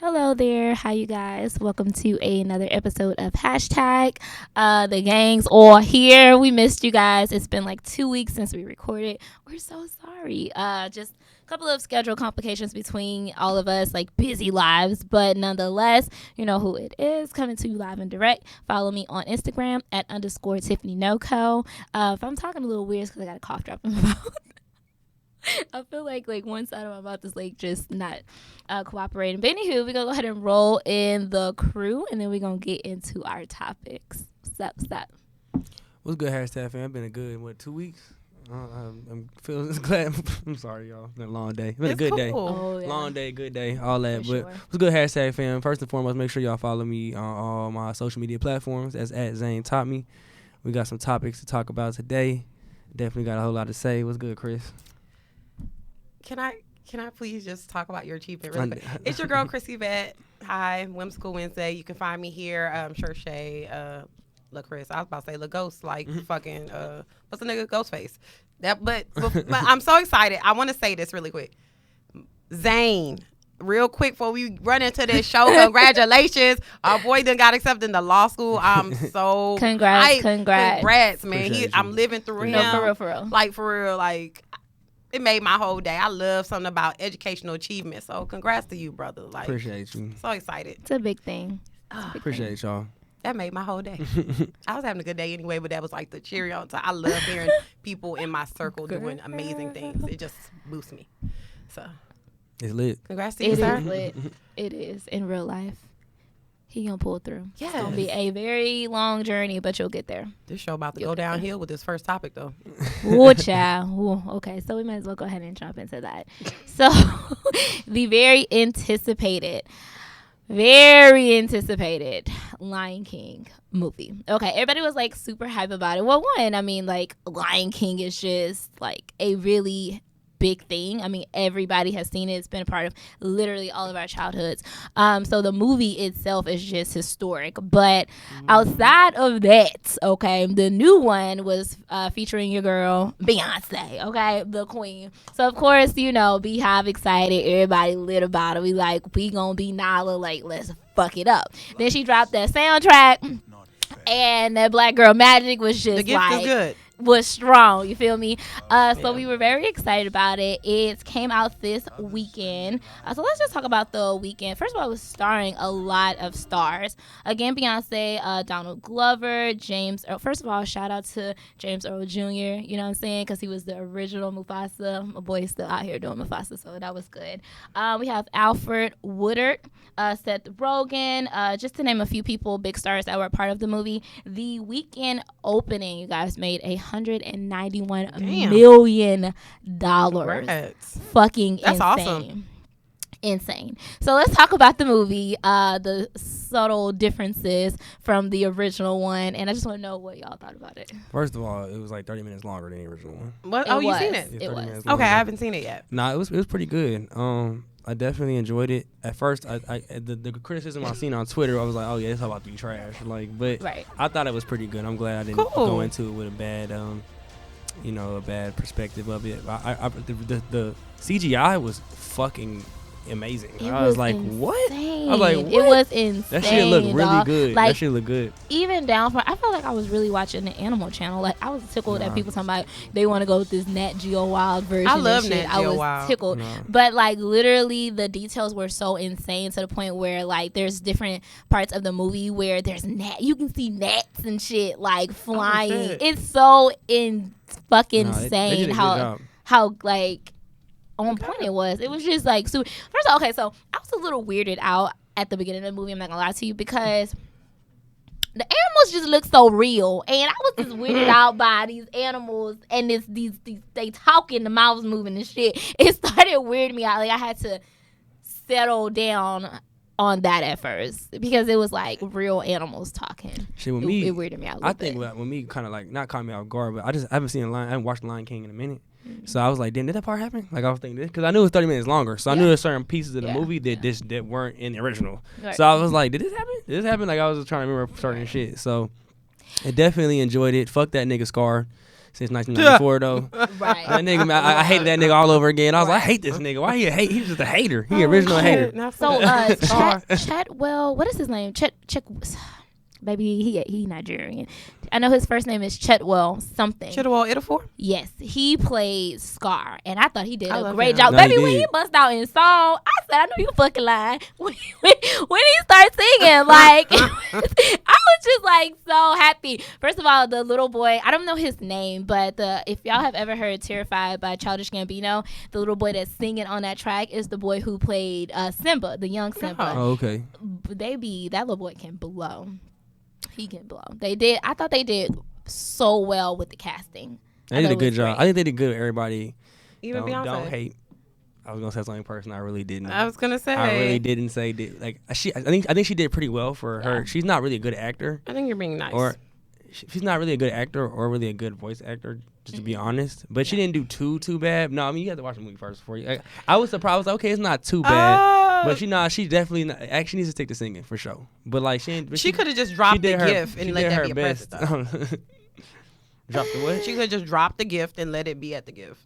Hello there. How you guys? Welcome to another episode of Hashtag. The gang's all here. We missed you guys. It's been like 2 weeks since we recorded. We're so sorry. Just a couple of schedule complications between all of us, like busy lives. But nonetheless, you know who it is, coming to you live and direct. Follow me on Instagram at _Tiffany NoCo. If I'm talking a little weird, because I got a cough drop in my mouth. I feel like one side of my mouth is just not cooperating. But anywho, we're gonna go ahead and roll in the crew, and then we're gonna get into our topics. What's up? What's good, hashtag fam? I've been a good 2 weeks. I'm feeling glad. I'm sorry, y'all. It's been a long day. It's been a good day. Oh, yeah. Long day, good day, all that. For But sure. what's good, hashtag fam? First and foremost, make sure y'all follow me on all my social media platforms. That's at Zane Taught Me. We got some topics to talk about today. Definitely got a whole lot to say. What's good, Chris? Can I please just talk about your achievement really quick? It's your girl, Chrissy Vet. Hi, Whimsical Wednesday. You can find me here. Sure Shay, La Chris. I was about to say La Ghost, like fucking, what's the nigga? Ghostface. But I'm so excited. I want to say this really quick. Zane, real quick before we run into this show, congratulations. Our boy done got accepted into law school. I'm so Congrats, man. Appreciate I'm you. living through him. No, for real. Like, for real, like, it made my whole day. I love something about educational achievement. So congrats to you, brother. Like, Appreciate you. so excited. It's a big thing. Appreciate y'all. That made my whole day. I was having a good day anyway, but that was like the cherry on top. I love hearing people in my circle doing amazing things. It just boosts me. So It's lit. congrats to you, It sir. is lit. It is in real life. He gonna pull through. Yes. It's gonna be a very long journey, but you'll get there. This show about to You'll go get there. downhill with this first topic, though. Ooh, child. Ooh, okay, so we might as well go ahead and jump into that. So, the very anticipated Lion King movie. Okay, everybody was super hype about it. Well, one, I mean, Lion King is just a really big thing. I mean, everybody has seen it. It's been a part of literally all of our childhoods. So the movie itself is just historic. But outside of that, okay, the new one was featuring your girl Beyonce, okay, the queen. So of course, Beehive excited. Everybody lit about it. We gonna be Nala. Let's fuck it up. Then she dropped that soundtrack, and that Black Girl Magic was just The gift is good. was strong, you feel me? So we were very excited about it. It came out this weekend. So let's just talk about the weekend. First of all, it was starring a lot of stars. Again, Beyonce, Donald Glover, James Earl. First of all, shout out to James Earl Jr., you know what I'm saying? Because he was the original Mufasa. My boy is still out here doing Mufasa, so that was good. We have Alfred Woodard, Seth Rogen, just to name a few people, big stars that were a part of the movie. The weekend opening, you guys, made $191 million. Congrats. Fucking That's insane. awesome. Insane. So let's talk about the movie, the subtle differences from the original one, and I just want to know what y'all thought about it. First of all, it was 30 minutes longer than the original one. What? It Oh, you was. seen it? Yeah, It 30 was. minutes Okay, longer. I haven't seen it yet. Nah, it was pretty good. I definitely enjoyed it. At first, the criticism I seen on Twitter, I was like, oh yeah, it's about to be trash. But Right. I thought it was pretty good. I'm glad I didn't Cool. go into it with a bad, a bad perspective of it. The CGI was fucking amazing. It I was like, what? insane. I was like, It what? was insane. That shit looked really dog. good. That shit looked good. Even down from, I felt like I was really watching the Animal Channel. I was tickled that people talking about they want to go with this Nat Geo Wild version. I love and shit. Nat I Geo was Wild. tickled. No. But literally, the details were so insane to the point where there's different parts of the movie where there's you can see gnats and shit flying. shit. It's so fucking No, they insane did a good job. how on point it was. It was just super. First of all, okay, so I was a little weirded out at the beginning of the movie. I'm not gonna lie to you, because the animals just look so real, and I was just weirded out by these animals and these they talking, the mouths moving and shit. It started weirding me out. I had to settle down on that at first because it was real animals talking. Shit, with It me, weirded me out. I think when me kind of not caught me off guard, but I haven't seen I haven't watched The Lion King in a minute. So I was like, damn, did that part happen? I was thinking this because I knew it was 30 minutes longer. So I knew there's certain pieces of the movie that weren't in the original. Right. So I was like, did this happen? Did this happen? I was just trying to remember certain shit. So I definitely enjoyed it. Fuck that nigga Scar. since 1994 though. Right. That nigga, I hated that nigga all over again. I was like, I hate this nigga. Why he a hate? He's just a hater. He original hater. So Chetwell, what is his name? Chet. Baby, he Nigerian. I know his first name is Chetwell something. Chetwell Ejiofor? Yes, he played Scar, and I thought he did a great him. job. No, Baby, he when did. he bust out in song, I said, I know you fucking lying. When he started singing, like, I was just like so happy. First of all, the little boy, I don't know his name, but if y'all have ever heard Terrified by Childish Gambino, the little boy that's singing on that track is the boy who played Simba, the young Simba. Oh, okay. That little boy can blow. He can blow. I thought they did so well with the casting. They did a good job. I think they did good with everybody. Even Beyonce. Don't hate. I was gonna say something person. I really didn't. I was gonna say. I really didn't say like I think she did pretty well for her. She's not really a good actor. I think you're being nice. Or she's not really a good actor or really a good voice actor, just to be honest. But she didn't do too bad. No, I mean you have to watch the movie first before you. I was surprised. I was like, okay, it's not too bad. But she definitely actually needs to take the singing for sure. But like she could have just dropped the gift and let that be a present. Dropped the what? She could have just dropped the gift and let it be at the gift.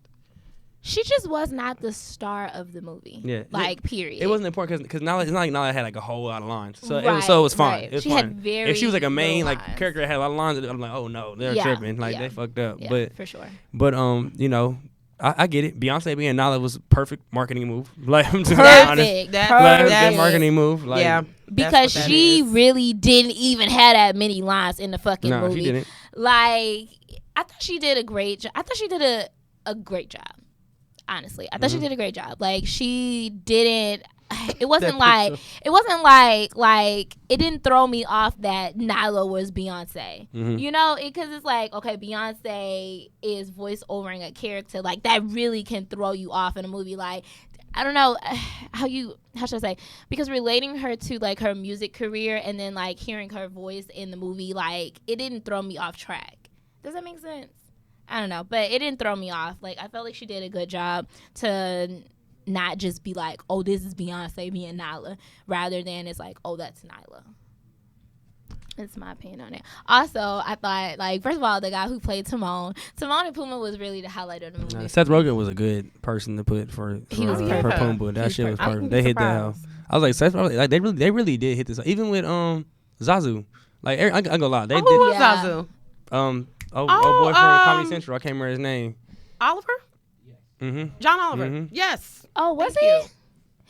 She just was not the star of the movie. Yeah. Like, period. It wasn't important because now it's not like Nala had like a whole lot of lines. So it Right, was fine. right. It was She fine. had very if she was like a main little like lines. character that had a lot of lines, I'm like, oh no, they're Yeah, tripping. Like yeah. they fucked up. Yeah, But for sure. you know, I get it. Beyonce being Nala was a perfect marketing move. Like I'm just being honest. Perfect. That- Like, That's- good marketing move. Like, Yeah. Because That's what that she is. really didn't even have that many lines in the fucking no, movie. she didn't. Like, I thought she did a great job. I thought she did a great job. Honestly, I thought she did a great job. Like, she didn't. It wasn't like it didn't throw me off that Nyla was Beyonce. You know, because it's like, okay, Beyonce is voice overing a character like that really can throw you off in a movie. Like, I don't know how should I say, because relating her to like her music career and then like hearing her voice in the movie, like it didn't throw me off track. Does that make sense? I don't know, but it didn't throw me off. Like, I felt like she did a good job to not just be like, oh, this is Beyonce being Nyla, rather than it's like, oh, that's Nyla. That's my opinion on it. Also, I thought, like, first of all, the guy who played Timon and Pumbaa was really the highlight of the movie. Seth Rogen was a good person to put for He was perfect. Pumbaa. That shit was I perfect. wouldn't They be hit that surprised. house. I was like, Seth Rogen, like they really did hit this. Even with Zazu, like I go lie. They Who was Yeah. Zazu? old boy from Comedy Central. I can't remember his name. Oliver? Mm-hmm. John Oliver. Mhm. Yes. Oh, was Thank he? you.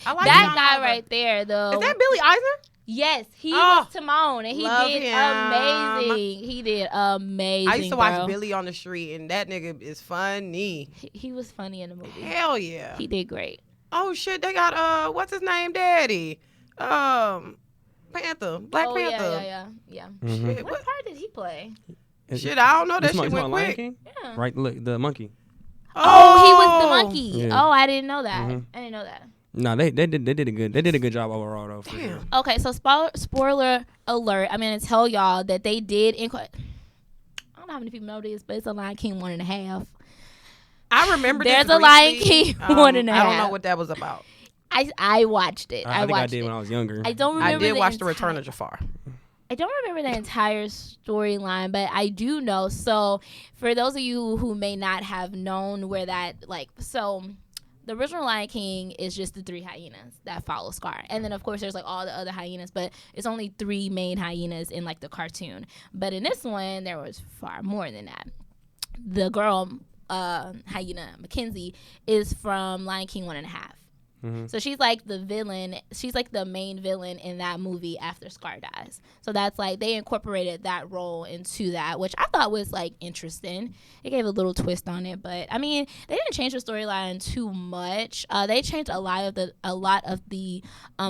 I like That John guy Oliver. right there, though. Is that Billy Eisner? Yes, he Oh, was Timon, and he love did him. amazing. He did amazing. I used to watch bro. Billy on the Street, and that nigga is funny. He was funny in the movie. Hell yeah. He did great. Oh shit, they got what's his name, Daddy? Panther, Black oh, Panther. yeah. Mhm. Shit, What part did he play? Shit, I don't know. That You shit talking went about Lion quick. King? Yeah. Right, look, the monkey. Oh, he was the monkey. Yeah. Oh, I didn't know that. Mhm. I didn't know that. No, they did a good job overall though. For Damn. sure. Okay, so spoiler alert. I'm gonna tell y'all that they did. I don't know how many people know this, but it's a Lion King 1.5. I remember There's this a Lion briefly. King 1.5. I don't know what that was about. I watched it. I think I watched did it. when I was younger. I don't remember. I did the watch The entire- Return of Jafar. I don't remember the entire storyline, but I do know. So, for those of you who may not have known where that, the original Lion King is just the 3 hyenas that follow Scar. And then, of course, there's, all the other hyenas, but it's only 3 main hyenas in, the cartoon. But in this one, there was far more than that. The girl, hyena, Mackenzie, is from Lion King 1.5. Mm-hmm. So she's like the villain. She's like the main villain in that movie after Scar dies. So that's they incorporated that role into that, which I thought was interesting. It gave a little twist on it, but I mean, they didn't change the storyline too much. They changed a lot of the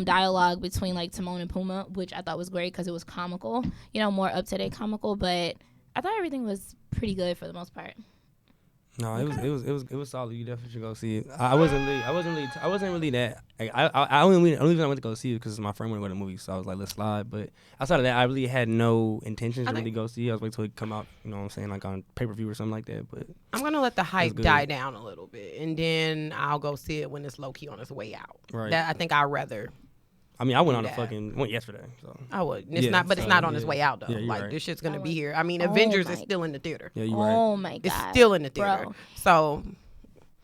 dialogue between Timon and Pumbaa, which I thought was great because it was comical, more up to date comical. But I thought everything was pretty good for the most part. No, it was solid. You definitely should go see it. I wasn't really that. I only reason I went to go see it because my friend went to go to the movie, so I was like, let's slide. But outside of that, I really had no intentions to really go see it. I was waiting till it come out, you know what I'm saying, on pay-per-view or something like that. But I'm gonna let the hype good. die down a little bit, and then I'll go see it when it's low key on its way out. Right. That I think I'd rather I mean, I went on Yeah. went yesterday. So I would. It's Yeah, not, but it's so, not on its yeah. way out though. Yeah, you're Like right. this shit's gonna I be went- here. I mean, Oh Avengers is my- still in the theater. yeah, you're right. Oh my god, It's still in the theater. Bro. So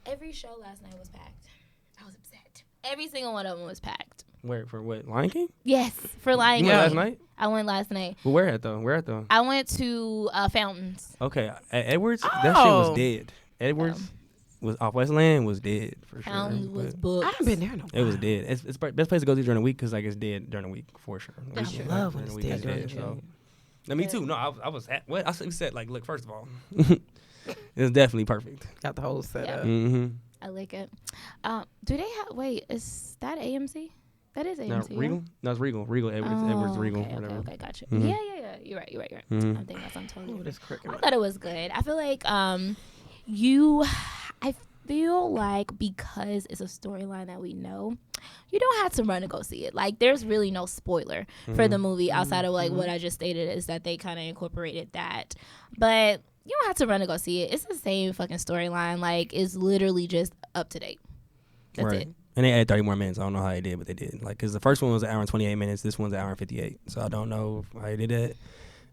Every show last night was packed. I was upset. Every single one of them was packed. Where for what? Lion King? Yes, for Lion You King. went last night? I went last night. Well, where at though? I went to Fountains. Okay, at Edwards, that shit Oh. was dead. Edwards was off Westland was dead for sure. Fountains was but booked. I haven't been there in a while. it was dead. It's best place to go to during the week because like it's dead during the week for sure. I Weekend, love when during it's the dead week during it's the dead, week. so. Me too. No, I was at what I said. Like, look, first of all, it's definitely perfect. Got the whole setup. Mm-hmm. I like it. Do they have? Wait, is that AMC? That is No, AMC. Regal. No, it's Regal. Edwards, Regal. Okay, Whatever. okay, gotcha. Mhm. Yeah. You're right. Mhm. I think that's on totally. Ooh, this cricket. I thought it was good. I feel like I feel like because it's a storyline that we know, you don't have to run to go see it. Like there's really no spoiler for the movie outside of like what I just stated is that they kind of incorporated that. But you don't have to run to go see it. It's the same fucking storyline. Like it's literally just up to date. That's right. it. And they added 30 more minutes. I don't know how they did, but they did. Like, because the first one was an hour and 28 minutes. This one's an hour and 58. So I don't know how they did that.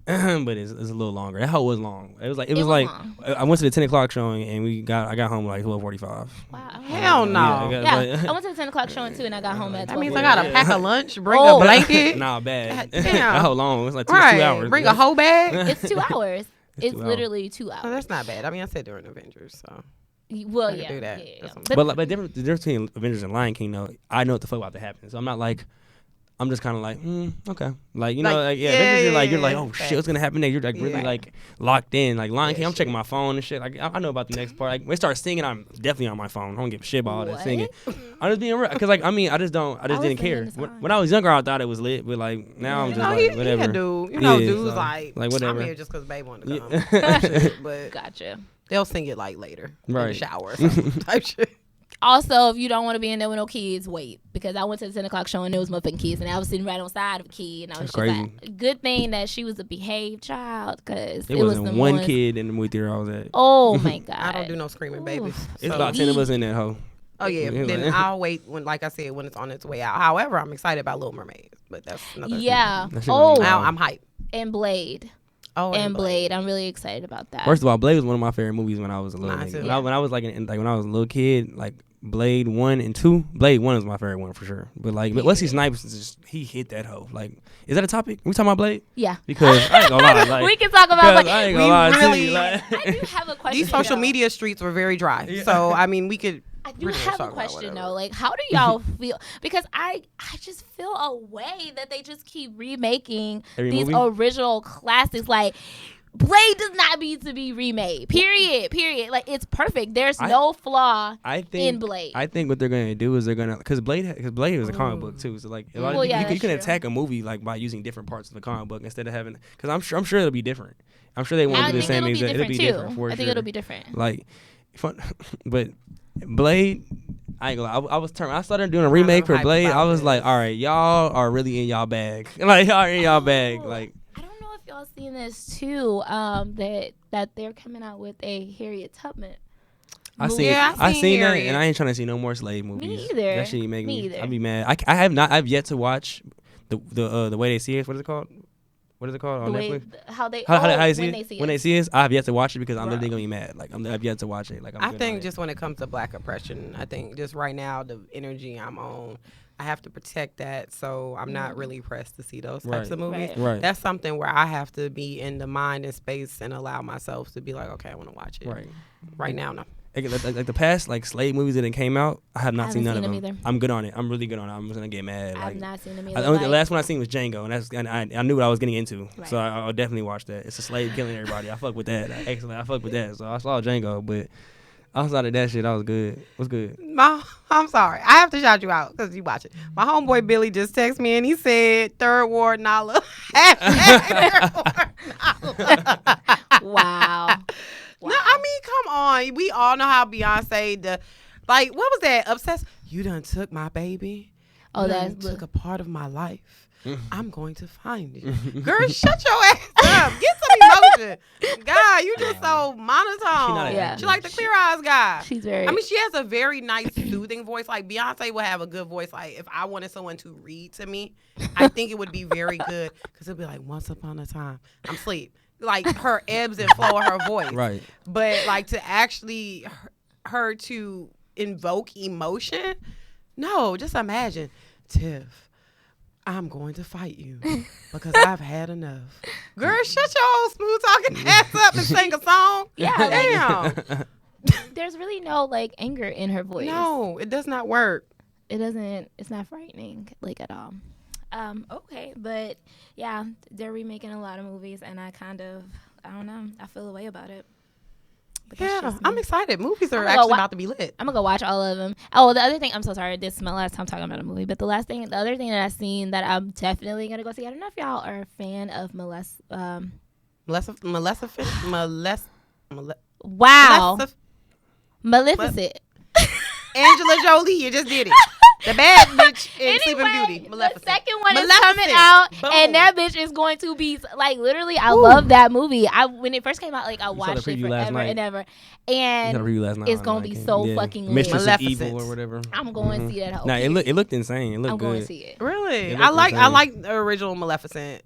But it's a little longer. That whole was long. It was like long. I went to the 10 o'clock showing and I got home like 12:45. Wow. Hell no. Yeah, I went to the 10 o'clock showing too, and I got home at 12. That means I gotta pack a lunch, bring Oh. a blanket. Nah, bad. God damn. That whole long. It was like two Right. hours. Bring a whole bag. It's 2 hours. It's 2 hours. literally 2 hours. Oh, that's not bad. I mean, I said during Avengers, so. Well, I could yeah, do that. yeah. That's what- But, But the difference between Avengers and Lion King, though, I know what the fuck about to happen. So I'm not like, I'm just kind of like, okay. Like, you know, Like, like, yeah, yeah, Avengers, yeah, you're like, yeah, oh, facts. shit, what's going to happen next? You're like really Yeah. like locked in. Like Lion Yeah, King, I'm checking shit. my phone and shit. Like, I know about the next part. Like, when they start singing, I'm definitely on my phone. I don't give a shit about all that What? singing. I'm just being real. Because, like, I mean, I just was didn't care. singing the song. When I was younger, I thought it was lit. But, like, now I'm just No, like, he whatever. a dude. You know, Yeah, dudes so, like whatever. I'm here just because babe wanted to come. Yeah. Type shit, but gotcha. they'll sing it like later in the Right. shower or something type shit. Also, if you don't want to be in there with no kids, wait. Because I went to the 10 o'clock show and there was motherfucking kids, and I was sitting right on side of a kid. And I was That's just like, good thing that she was a behaved child, because It it was wasn't the one ones- kid in the movie theater I was at. Oh my god. I don't do no screaming babies. It's So- about 10 of us in that hoe. Oh yeah, Yeah, then like- I'll wait when, like I said, when it's on its way out. However, I'm excited about Little Mermaid, but that's another. Yeah. That shit gonna Oh, be Now wild. I'm hyped. and Blade. Oh, And Blade. I'm really excited about that. First of all, Blade was one of my favorite movies when I was a little Mine nigga. too. When I was like when I was a little kid, like Blade 1 and 2. Blade 1 is my favorite one for sure. But like Wesley Snipes is just he hit that hoe. Like, is that a topic? We talking about Blade? Yeah. Because I ain't gonna lie, like We can talk about because Blade. I ain't gonna We lie to really- you. Like, I do have a question. These social though. media streets were very dry, Yeah. so I mean, we could. I do pretty much have a talk about question whatever. though. Like, how do y'all feel? Because I just feel a way that they just keep remaking Every these movie? original classics. Like, Blade does not need to be remade. Period. Like, it's perfect. There's no flaw I in think Blade. I think what they're gonna do is they're gonna because Blade was a comic book too. So like a lot of Well, people, yeah, you can that's true. attack a movie like by using different parts of the comic book instead of having because I'm sure it'll be different. I'm sure they won't I do the think same it'll be exact. different It'll be too. different for I think sure. it'll be different. Like, fun, but Blade, I ain't gonna lie. I was turning. I started doing a remake for hype Blade. about I was this. like, all right, y'all are really in y'all bag. Like, y'all are in y'all bag. Oh, Like, I don't know if y'all seen this too. That they're coming out with a Harriet Tubman. I movie. seen, Yeah, I I seen seen that, Harriet. and I ain't trying to see no more slave movies. either. That shit make Me me. either. I'd be mad. I have not. I've yet to watch the way they see us. What is it called? What is it called The on way Netflix? how they How when they see they it? see When it. they see us, I have yet to watch it because I'm Bro. literally gonna be mad. Like I've yet to watch it. Like I'm I good think on it. just when it comes to Black oppression, I think just right now the energy I'm on, I have to protect that. So I'm not really pressed to see those types Right. of movies. Right. Right. That's something where I have to be in the mind and space and allow myself to be like, okay, I want to watch it. right. Right now, no. Like the past like slave movies that came out, I have not I seen none haven't of seen them. them either. I'm good on it. I'm really good on it. I'm just gonna get mad. I've Like not seen them I, either. the like- last one I seen was Django, and I knew what I was getting into, Right. so I'll definitely watch that. It's a slave killing everybody. I fuck with that. Excellent. I fuck with that. So I saw Django, but outside of that shit, I was good. What's good? I'm sorry. I have to shout you out because you watch it. My homeboy Billy just texted me and he said, Third Ward Nala. Third Ward Nala. wow. No, I mean, come on. We all know how Beyonce, what was that? Obsessed. You done took my baby. Oh, You done that's took a part of my life. I'm going to find you. Girl, shut your ass up. Get some talking. God, you just so monotone. Yeah. She like the Clear Eyes guy. She's very. I mean, she has a very nice, soothing voice. Like Beyonce would have a good voice. Like if I wanted someone to read to me, I think it would be very good because it'd be like, "Once upon a time, I'm asleep." Like her ebbs and flow of her voice. Right. But like to actually her to invoke emotion, no. Just imagine, Tiff, I'm going to fight you because I've had enough. Girl, shut your old smooth talking ass up and sing a song. Yeah, Damn. there's really no like anger in her voice. No, it does not work. It doesn't. It's not frightening like at all. Okay, but yeah, they're remaking a lot of movies, and I don't know. I feel a way about it. But that's Yeah, just me. I'm excited. Movies are I'm gonna actually go about to be lit. I'm gonna go watch all of them. Oh, the other thing, I'm so sorry. This is my last time talking about a movie. But the other thing that I've seen that I'm definitely gonna go see. I don't know if y'all are a fan of Maleficent. Angela Jolie, you just did it. The bad bitch in Sleeping Beauty. The Maleficent. second one is Maleficent. coming out, Boom. and that bitch is going to be like literally. I love that movie. When it first came out, like I watched it preview last forever night. and ever, You got a and review last night it's on gonna it. be I so can't- fucking lit. Mistress of Maleficent. Evil or whatever. I'm going to see that whole. Nah, thing. it looked insane. It looked I'm good. going to see it. Really? It I looked like insane. the original Maleficent.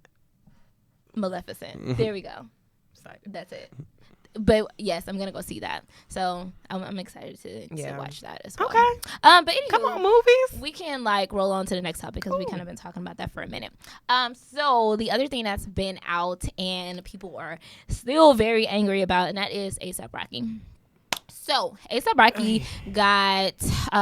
Maleficent. There we go. Excited. That's it. But yes, I'm gonna go see that. So I'm excited to Yeah. watch that as well. Okay. But anyway, Come on, movies. we can like roll on to the next topic because we kind of been talking about that for a minute. So the other thing that's been out and people are still very angry about, and that is A$AP Rocky. So A$AP Rocky got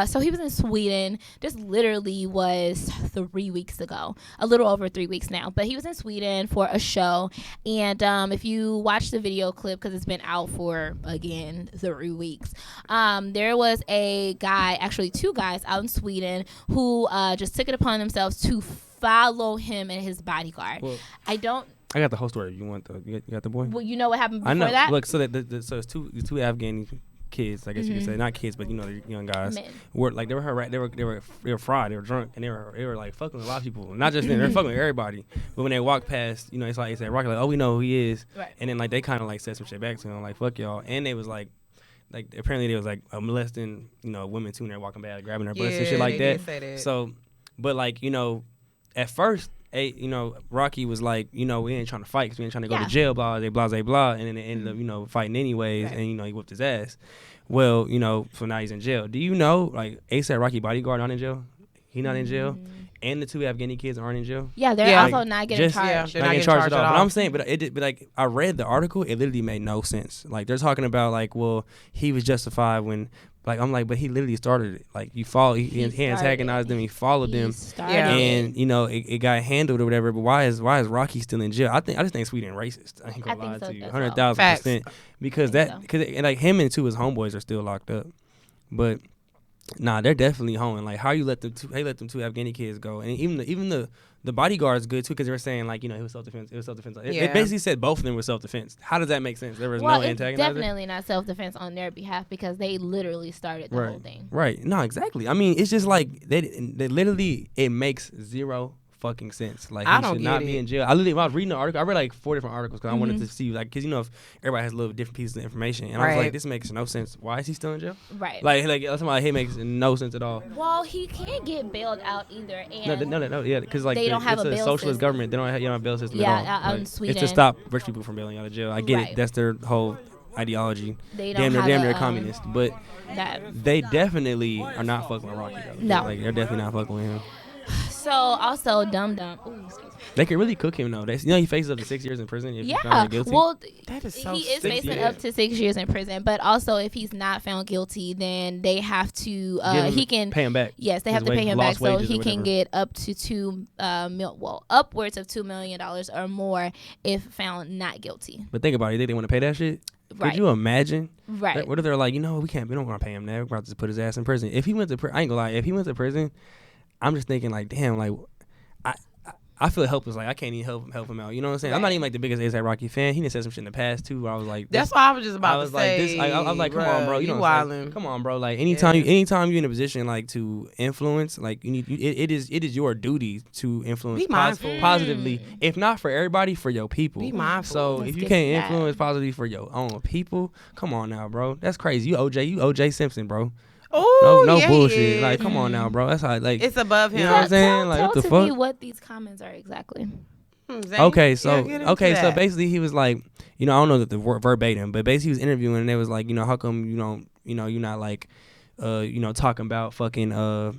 so he was in Sweden. This literally was 3 weeks ago, a little over 3 weeks now. But he was in Sweden for a show, and if you watch the video clip because it's been out for again 3 weeks, there was a guy, actually 2 guys out in Sweden who just took it upon themselves to follow him and his bodyguard. Well, I don't. I got the whole story. If you want you got the boy? Well, you know what happened I before know. that? Look, so so it's two Afghani kids, I guess you could say, not kids, but you know, they're young guys. Men. Were like they were fried, they were drunk, and they were like fucking with a lot of people. Not just them, they're fucking with everybody. But when they walked past, you know, it's like they said Rocky, like, oh, we know who he is, Right. and then like they kind of like said some shit back to him, like fuck y'all, and they was like apparently they was like molesting, you know, women too, and they're walking by grabbing their butts and shit like they that. did say that. So, but like, you know, at first, you know, Rocky was like, you know, we ain't trying to fight because we ain't trying to go Yeah. to jail, blah, blah, blah, and then they ended up, you know, fighting anyways, Right. and, you know, he whooped his ass. Well, you know, so now he's in jail. Do you know, like, A$AP Rocky bodyguard not in jail? He not in jail? And the 2 Afghani kids aren't in jail? Yeah, they're Yeah. also not getting charged. Yeah, Not they're getting not charged at all. But all. I'm saying, but like, I read the article, it literally made no sense. Like, they're talking about, like, well, he was justified when, like, I'm like, but he literally started it. Like, he antagonized them, he followed them. Yeah. And you know it got handled or whatever, but why is Rocky still in jail? I just think Sweden racist. I ain't gonna I think lie so to you, as 100,000%. Because I think that because like him and 2 of his homeboys are still locked up, but nah, they're definitely hoeing. Like how you let them 2 Afghani kids go, and even the bodyguard's good too because they were saying like, you know, it was self defense. It was self defense. It Yeah. basically said both of them were self defense. How does that make sense? There was Well, no it's antagonizer. definitely not self-defense on their behalf because they literally started the whole thing. Right. No, exactly. I mean, it's just like they literally it makes zero fucking sense. Like I he don't should not get be it. in jail. When I was reading the article, I read like 4 different articles because I wanted to see like because you know if everybody has little different pieces of information, and I was Right. like, this makes no sense. Why is he still in jail? Right. Like that's why it makes no sense at all. Well, he can't get bailed out either. And No, yeah, because like They don't have it's a a bail socialist system. government. They don't have a bail system Yeah, at all. out in Like, it's Sweden. to stop rich people from bailing out of jail. I get Right. it. That's their whole ideology. They don't have damn a, near communist, but that. they definitely are not fucking with Rocky though. No. Like they're definitely not fucking with him. So also Dum Dum. Ooh, excuse me. They can really cook him though. You know he faces up to 6 years in prison if he's Yeah. found guilty. Well, That is so he is stupid. facing up to 6 years in prison, but also if he's not found guilty, then they have to. Give him- He can pay him back. Yes, they His have to pay him back, lost so wages or he can whatever. get up to upwards of $2 million or more if found not guilty. But think about it. You think they want to pay that shit? Right. Could you imagine? Right. What if they're like, you know, we don't want to pay him now. We're about to just put his ass in prison. If he went to prison, I ain't gonna lie. If he went to prison, I'm just thinking like, damn, like, I feel helpless. Like I can't even help him out. You know what I'm saying? I'm not even like the biggest A$AP Rocky fan. He done said some shit in the past too. Where I was like, that's what I was just about to say. I was like, come on, bro. You know, like, come on, bro. Like anytime you're in a position like to influence, like it is your duty to influence positively. If not for everybody, for your people. Be mindful. So if you can't influence positively for your own people, come on now, bro. That's crazy. You OJ Simpson, bro. Oh, no bullshit. Like, come on now, bro. That's how like it's above him. You know what I'm saying? Like, tell what the to fuck? me what these comments are exactly. Okay, so basically he was like, you know, I don't know the verbatim, but basically he was interviewing and they was like, you know, how come you don't, you know, you're not like, you know, talking about fucking,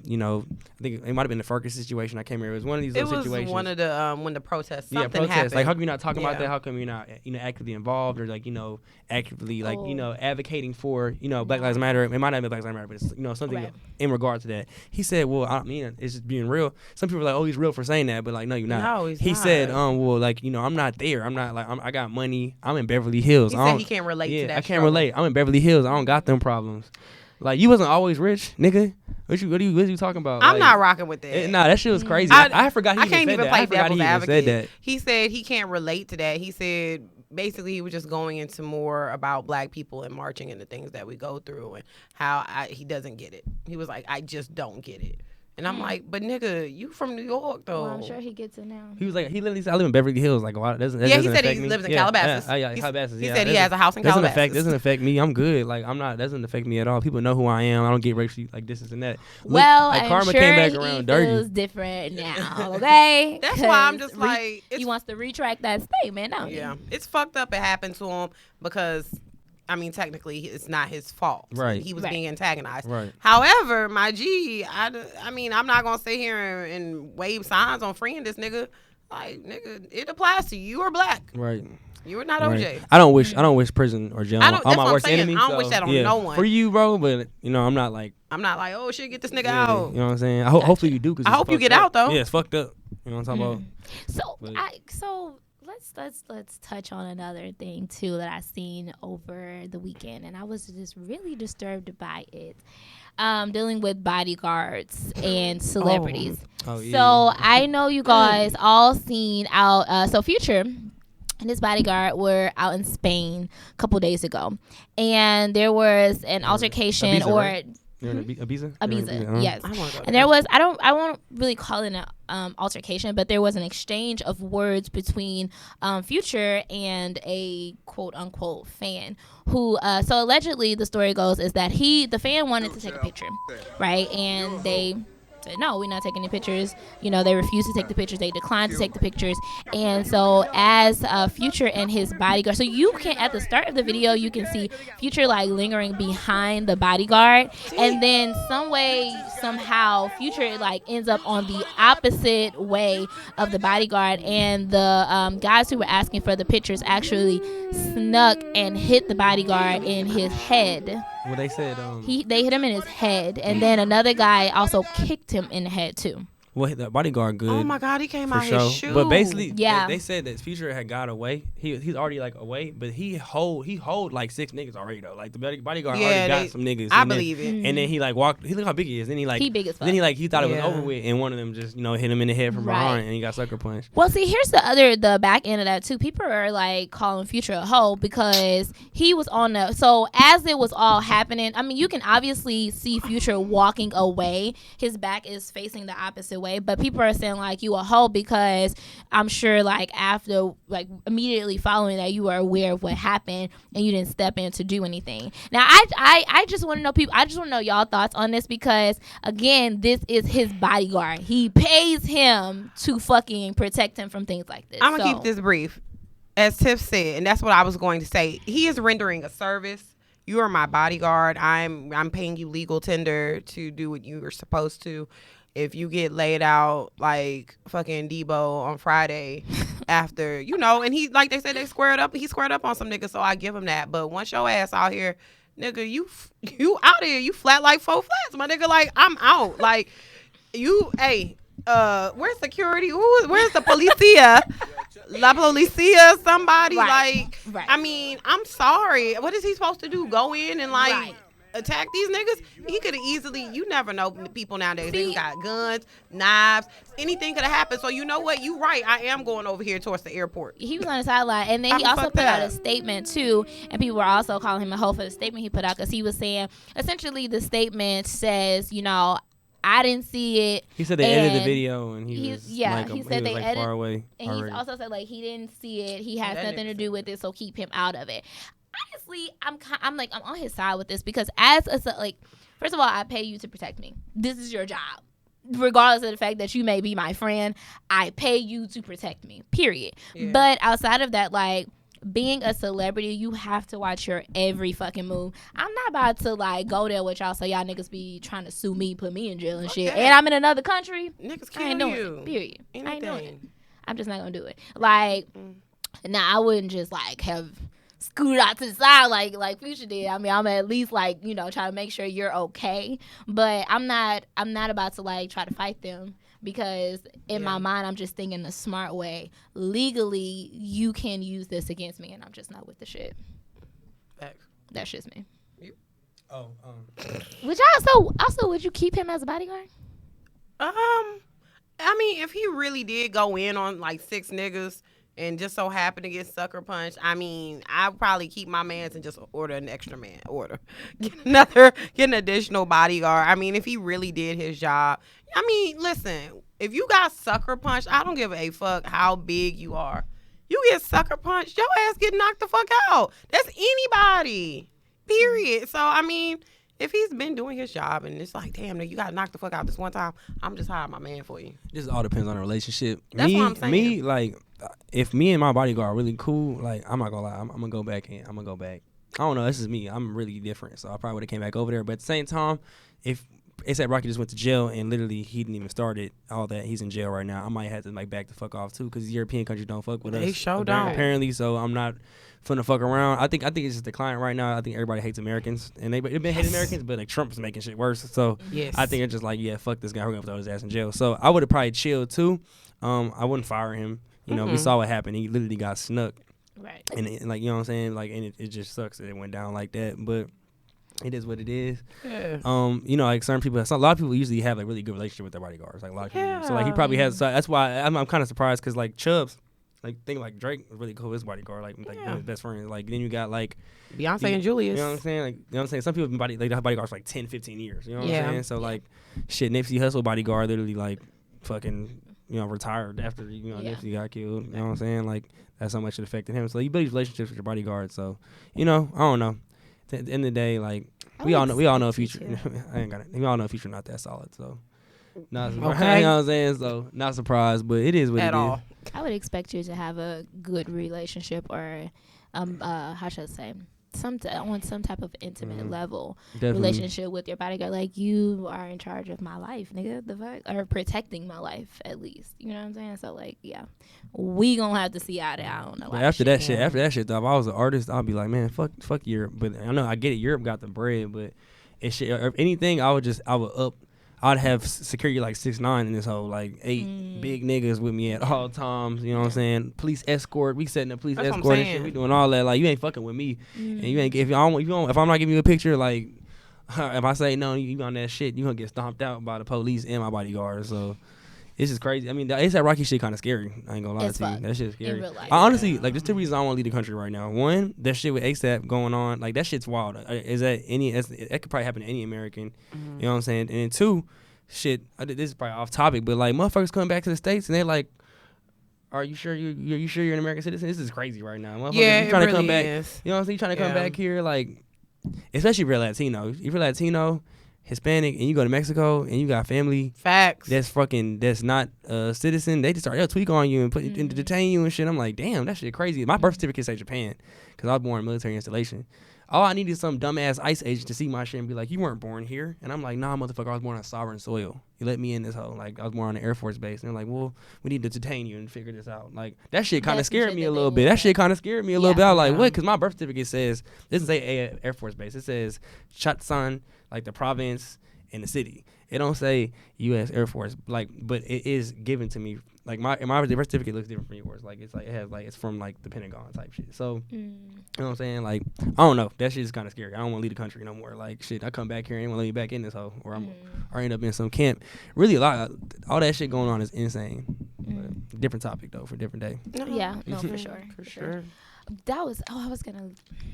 you know, I think it might have been the Ferguson situation. I can't remember. It was one of these little situations. It was one of the when the protests. Protests. Happened. Like, how come you're not talking about that? How come you're not, you know, actively involved or like, you know, actively like, you know, advocating for, you know, Black Lives Matter. It might not be Black Lives Matter, but it's, you know, something in regard to that. He said, well, I mean, it's just being real. Some people are like, oh, he's real for saying that, but like, no, you're not. No, he's not. He said, well, like, you know, I'm not there. I'm not like, I got money. I'm in Beverly Hills. He said he can't relate to that. I can't relate. I'm in Beverly Hills. I don't got them problems. Like, you wasn't always rich, nigga. What you talking about? I'm not rocking with that. Nah, that shit was crazy. I forgot he I can't even even play devil's advocate. Said that. He said he can't relate to that. He said basically he was just going into more about Black people and marching and the things that we go through and how he doesn't get it. He was like, I just don't get it. And I'm like, but nigga, you from New York though. Well, I'm sure he gets it now. He was like, he literally said, I live in Beverly Hills. Like, well, he said he lives in Calabasas. Calabasas. He said he has a house in Calabasas. Doesn't affect me. I'm good. Like, doesn't affect me at all. People know who I am. I don't get racially like this and that. Well, like, I'm karma sure came back around he dirty. feels different now. Okay, that's why I'm just like, he wants to retract that statement. Don't he? It's fucked up. It happened to him because, I mean, technically, it's not his fault. Right. He was being antagonized. Right. However, my G, I mean, I'm not going to sit here and wave signs on freeing this nigga. Like, nigga, it applies to you. You are Black. Right. You are not OJ. Right. I don't wish prison or jail on my worst enemy. I don't wish that on no one. For you, bro, but, you know, I'm not like, oh, shit, get this nigga out. You know what I'm saying? Hopefully you do. Cause I hope you get out, though. Yeah, it's fucked up. You know what I'm talking about? So let's touch on another thing too that I seen over the weekend, and I was just really disturbed by it. Dealing with bodyguards and celebrities. Oh, yeah. So I know you guys all seen out. So Future and his bodyguard were out in Spain a couple days ago, and there was an altercation Ibiza, right? Ibiza, yes. And there was, I won't really call it an altercation, but there was an exchange of words between Future and a quote unquote fan who, so allegedly the story goes is that the fan wanted to take a picture, right? And they said, no, we're not taking any pictures. You know, they refused to take the pictures. They declined to take the pictures. And so as Future and his bodyguard, so you can, at the start of the video, you can see Future like lingering behind the bodyguard. And then somehow Future like ends up on the opposite way of the bodyguard. And the guys who were asking for the pictures actually snuck and hit the bodyguard in his head. Well, they said they hit him in his head, and then another guy also kicked him in the head too. Well, the bodyguard good. Oh my God, he came out his shoe. But basically, they said that Future had got away. He's already like away, but he hold like 6 niggas already though. Like the bodyguard already got some niggas. I believe it. And then he like walked. He look how big he is. Then he big as fuck. Then he thought it was over with, and one of them just hit him in the head from behind, and he got sucker punched. Well, see, here's the back end of that too. People are like calling Future a hoe because he was on the. So as it was all happening, I mean, you can obviously see Future walking away. His back is facing the opposite way, but people are saying like you a hoe because I'm sure like after like immediately following that you were aware of what happened and you didn't step in to do anything. Now I just want to know I just want to know y'all thoughts on this because again this is his bodyguard. He pays him to fucking protect him from things like this. I'm gonna keep this brief. As Tiff said, and that's what I was going to say. He is rendering a service. You are my bodyguard. I'm paying you legal tender to do what you are supposed to. If you get laid out like fucking Debo on Friday after, and he, like they said, he squared up on some niggas, so I give him that. But once your ass out here, nigga, you out here, you flat like 4 flats, my nigga, like, I'm out. Like, where's security? Where's the policia? La policia, somebody, I mean, I'm sorry. What is he supposed to do? Go in and like... attack these niggas, he could have easily. You never know people nowadays. They got guns, knives, anything could have happened. So you know what? You right. I am going over here towards the airport. He was on the sideline, and then he also put out a statement too, and people were also calling him a hoe for the statement he put out because he was saying essentially the statement says, you know, I didn't see it. He said they edited the video and he was he said they edited far away. And he also said like he didn't see it. He has nothing to do with it, so keep him out of it. Honestly, I'm on his side with this because first of all, I pay you to protect me. This is your job. Regardless of the fact that you may be my friend, I pay you to protect me, period. Yeah. But outside of that, like, being a celebrity, you have to watch your every fucking move. I'm not about to, like, go there with y'all so y'all niggas be trying to sue me, put me in jail and shit. And I'm in another country. Niggas I ain't kill doing you. it, period. Anything. I ain't doing it. I'm just not going to do it. Like, now I wouldn't just, like, have scooted out to the side like Future did. I mean, I'm at least, like, you know, try to make sure you're okay. But I'm not about to, like, try to fight them. Because in my mind, I'm just thinking the smart way. Legally, you can use this against me, and I'm just not with the shit. That's just me. Would y'all also would you keep him as a bodyguard? I mean, if he really did go in on like 6 niggas and just so happened to get sucker punched, I mean, I'd probably keep my mans and just order an extra man. Get an additional bodyguard. I mean, if he really did his job. I mean, listen, if you got sucker punched, I don't give a fuck how big you are. You get sucker punched, your ass get knocked the fuck out. That's anybody. Period. So, I mean, if he's been doing his job and it's like, damn, you got knocked the fuck out this one time, I'm just hiring my man for you. This all depends on the relationship. That's what I'm saying. Me, like, if me and my bodyguard are really cool, like, I'm not gonna lie, I'm gonna go back in. I'm gonna go back. I don't know, this is me. I'm really different, so I probably would have came back over there. But at the same time, if A$AP Rocky just went to jail and literally he didn't even start it, all that, he's in jail right now, I might have to, like, back the fuck off, too, because European countries don't fuck with us. They sure don't. Apparently, so I'm not finna fuck around. I think it's just declining right now. I think everybody hates Americans, and they've been hating Americans, but, like, Trump's making shit worse. So I think it's just like, yeah, fuck this guy. We're gonna throw his ass in jail. So I would have probably chilled, too. I wouldn't fire him. You know, we saw what happened. He literally got snuck. Right. And like, you know what I'm saying? Like, and it just sucks that it went down like that. But it is what it is. Yeah. You know, like certain people, a lot of people usually have like really good relationship with their bodyguards. Like a lot of people. So like he probably has. So that's why I'm kind of surprised because like Chubbs, like think like Drake was really cool with his bodyguard, like one of his best friends. Like then you got like Beyonce and Julius. You know what I'm saying? Like you know what I'm saying? Some people have they have bodyguards for like 10, 15 years. You know what I'm saying? So like shit, Nipsey Hussle bodyguard literally like fucking, you know, retired after, you know, Nipsey got killed. You know what I'm saying? Like, that's how much it affected him. So you build relationships with your bodyguard. So, you know, I don't know. At the end of the day, like, we all know Future. I ain't got it. We all know Future not that solid. So, not surprised. You know what I'm saying? So, not surprised, but it is what it is. I would expect you to have a good relationship or, how should I say, on some type of intimate level relationship with your bodyguard. Like, you are in charge of my life, nigga. The fuck? Or protecting my life, at least. You know what I'm saying? So, like, yeah. We gonna have to see eye to eye on that. After that shit, though, if I was an artist, I'd be like, man, fuck Europe. But I know, I get it. Europe got the bread, but if anything, I'd have security like 6'9" in this whole, like 8 big niggas with me at all times. You know what I'm saying? Police escort. We setting up police escort and shit. We doing all that. Like, you ain't fucking with me. And you ain't, if I'm not giving you a picture, like, if I say no, you on that shit, you gonna get stomped out by the police and my bodyguard. So it's just crazy. I mean, the A$AP Rocky shit kind of scary. I ain't gonna lie to you. That shit's scary. In real life, I honestly, like, there's 2 reasons I don't want to leave the country right now. One, that shit with A$AP going on, like, that shit's wild. That could probably happen to any American. You know what I'm saying? And then 2, shit, this is probably off topic, but like motherfuckers coming back to the States and they're like, "Are you sure you're an American citizen?" This is crazy right now. Motherfuckers, you trying to come back. You know what I'm saying? You trying to come back here, like, especially if you're Latino. If you're Latino, Hispanic, and you go to Mexico and you got family that's not a citizen, they just start tweak on you and put and detain you and shit. I'm like, damn, that shit crazy. My birth certificate say Japan because I was born in a military installation. All I need is some dumbass ICE agent to see my shit and be like, "You weren't born here." And I'm like, "Nah, motherfucker, I was born on sovereign soil. You let me in this hole. Like, I was born on the Air Force base." And they're like, "Well, we need to detain you and figure this out." Like, that shit kind of scared me a little bit. That shit kind of scared me a little bit. I was like, what? Because my birth certificate says, it doesn't say Air Force base. It says Chatsan, like the province and the city. it don't say U.S. Air Force, like, but it is given to me. Like my birth certificate looks different from yours. Like it's like it has like it's from like the Pentagon type shit. So you know what I'm saying? Like I don't know. That shit is kind of scary. I don't want to leave the country no more. Like shit, I come back here and ain't want to let me back in this hole, or or end up in some camp. Really, all that shit going on is insane. But different topic though for a different day. Yeah, no, for sure. For sure. That was I was gonna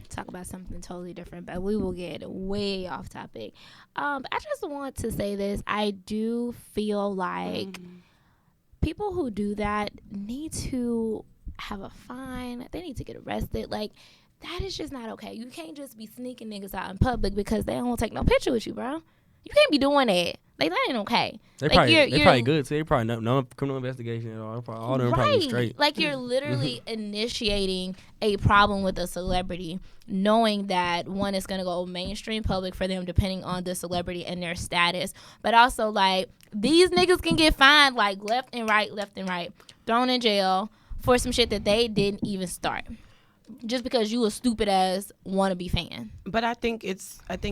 talk about something totally different, but we will get way off topic. I just want to say this. I do feel like people who do that need to have a fine. They need to get arrested. Like that is just not okay. You can't just be sneaking niggas out in public because they don't take no picture with you, bro. You can't be doing that. Like that ain't okay. They like, probably good too. They probably no criminal investigation at all. All them probably straight. Like you're literally initiating a problem with a celebrity, knowing that one is gonna go mainstream public for them depending on the celebrity and their status. But also like these niggas can get fined like left and right, thrown in jail for some shit that they didn't even start. Just because you a stupid ass wannabe fan. But I think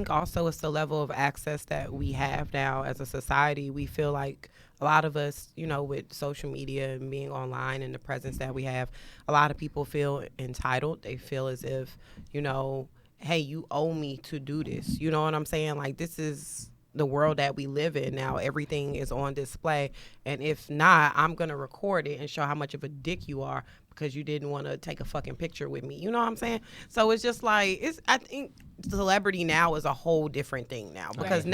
also it's the level of access that we have now as a society. We feel like a lot of us, you know, with social media and being online and the presence that we have, a lot of people feel entitled. They feel as if, you know, hey, you owe me to do this. You know what I'm saying? Like this is the world that we live in now. Everything is on display, and if not, I'm gonna record it and show how much of a dick you are because you didn't want to take a fucking picture with me. You know what I'm saying? So it's just like I think celebrity now is a whole different thing now because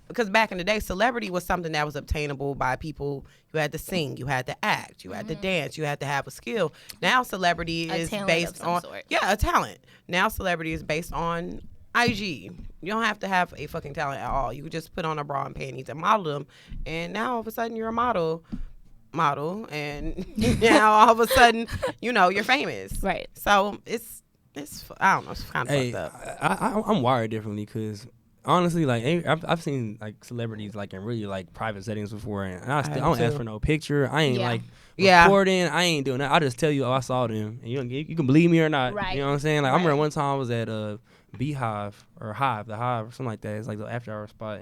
because back in the day, celebrity was something that was obtainable by people. You had to sing, you had to act, you had to dance, you had to have a skill. Now celebrity is based on a talent. Now celebrity is based on IG. You don't have to have a fucking talent at all. You just put on a bra and panties and model them, and now all of a sudden you're a model, and now all of a sudden, you know, you're famous. Right. So it's I don't know, it's kind of fucked up. I'm wired differently because honestly, like I've seen like celebrities like in really like private settings before, and I don't ask for no picture. I ain't like recording. I ain't doing that. I just tell you, I saw them, and you can believe me or not. Right. You know what I'm saying? Like I remember one time I was at Beehive or Hive, the Hive or something like that. It's like the after hour spot,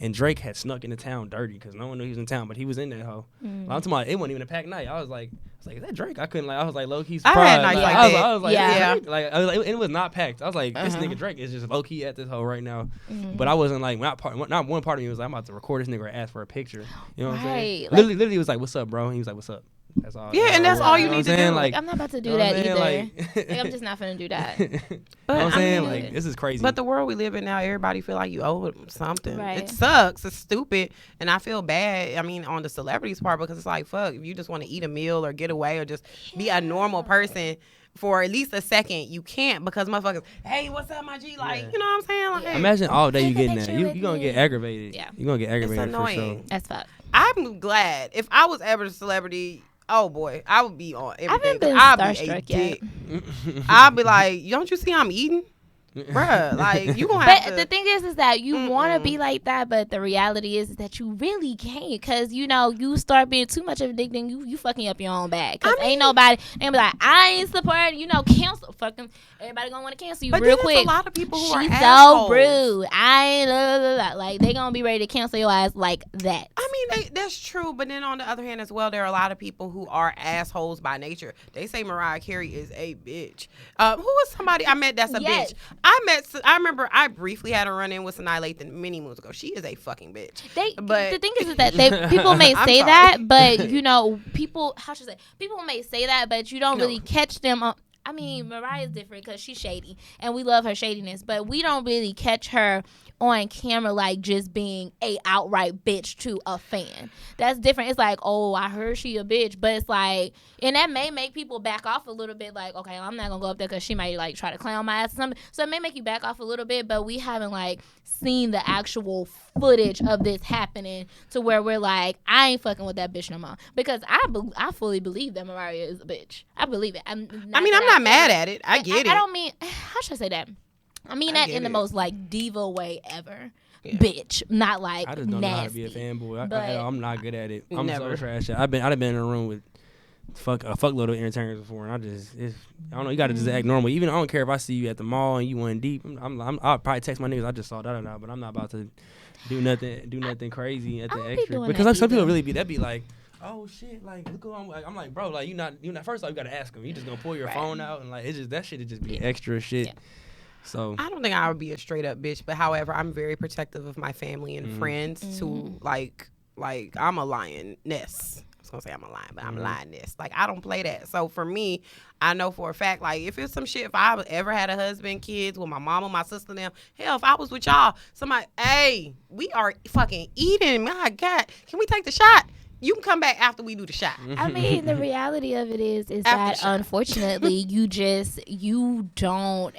and Drake had snuck into town dirty because no one knew he was in town, but he was in that hoe. I'm talking about it wasn't even a packed night. I was like, is that Drake? I was like low key surprised. I had nights like that. I was like, yeah. It was not packed. I was like, this nigga Drake is just low key at this hoe right now. But I wasn't like, not one part of me was like, I'm about to record this nigga or ask for a picture. You know what I'm saying? Like, literally was like, what's up, bro? And he was like, what's up? That's all. Yeah, and that's all you need to do. Like, I'm not about to do that either. Like, I'm just not finna do that. But you know what I'm saying? Like, this is crazy. But the world we live in now, everybody feel like you owe them something. Right. It sucks. It's stupid. And I feel bad, I mean, on the celebrities part, because it's like, fuck, if you just want to eat a meal or get away or just be a normal person for at least a second, you can't because motherfuckers, hey, what's up, my G? Like, you know what I'm saying? Like, hey. Imagine all day you getting that. You're going to get aggravated. Yeah. You're going to get aggravated It's annoying. for sure. That's fuck. I'm glad. If I was ever a celebrity, oh boy, I would be on everything. I haven't been I'd be a starstruck dick. yet. I'd be like, don't you see I'm eating? Bruh, like you gonna have But to. the thing is that you want to be like that, but the reality is that you really can't, because you know you start being too much of a dick, then you fucking up your own bag. Cause ain't nobody ain't be like, I ain't supporting, you know, cancel fucking everybody gonna want to cancel you but real then quick. There's a lot of people who are She's assholes. so rude. I ain't blah, blah, blah. Like they gonna be ready to cancel your ass like that. I mean, that's true, but then on the other hand as well, there are a lot of people who are assholes by nature. They say Mariah Carey is a bitch. Who was somebody I met that's a Yes. bitch? I remember I briefly had a run-in with Sanaa Lathan many moons ago. She is a fucking bitch. The thing is that people may say that, but you know, people may say that, but you don't really catch them on. I mean, Mariah's different because she's shady, and we love her shadiness, but we don't really catch her on camera like just being a outright bitch to a fan. That's different. It's like, oh, I heard she a bitch, but it's like, and that may make people back off a little bit. Like, okay, I'm not gonna go up there because she might like try to clown my ass or something. So it may make you back off a little bit, but we haven't like seen the actual footage of this happening to where we're like, I ain't fucking with that bitch no more, because I fully believe that Mariah is a bitch. I believe it. I'm not mad at it. I get it. I don't mean, how should I say that? I mean that in the most like diva way ever. Yeah. Bitch, not like I just don't nasty. know how to be a fanboy. But I'm not good at it. I'm Never. so trash. I've been in a room with fuckload of entertainers before, and I don't know. You gotta just act normal. Even I don't care if I see you at the mall and you went deep. I'll probably text my niggas. I just saw that or not, but I'm not about to do nothing crazy, I nothing don't be extra. doing Because that some people either. really be, that be like, oh shit, like look who I'm like. I'm like, bro, like you not. First off, you gotta ask them. You just gonna pull your Right. phone out and like it's just that shit. It just be Yeah. extra shit. Yeah. So I don't think I would be a straight up bitch, but however, I'm very protective of my family and friends. To like I'm a lioness. I was gonna say I'm a lion, but I'm a lioness. Like I don't play that. So for me, I know for a fact, like if it's some shit, if I ever had a husband, kids with my mama, my sister, them, hell, if I was with y'all, somebody, hey, we are fucking eating. My God, can we take the shot? You can come back after we do the shot. I mean, the reality of it is After that shot. unfortunately, you don't.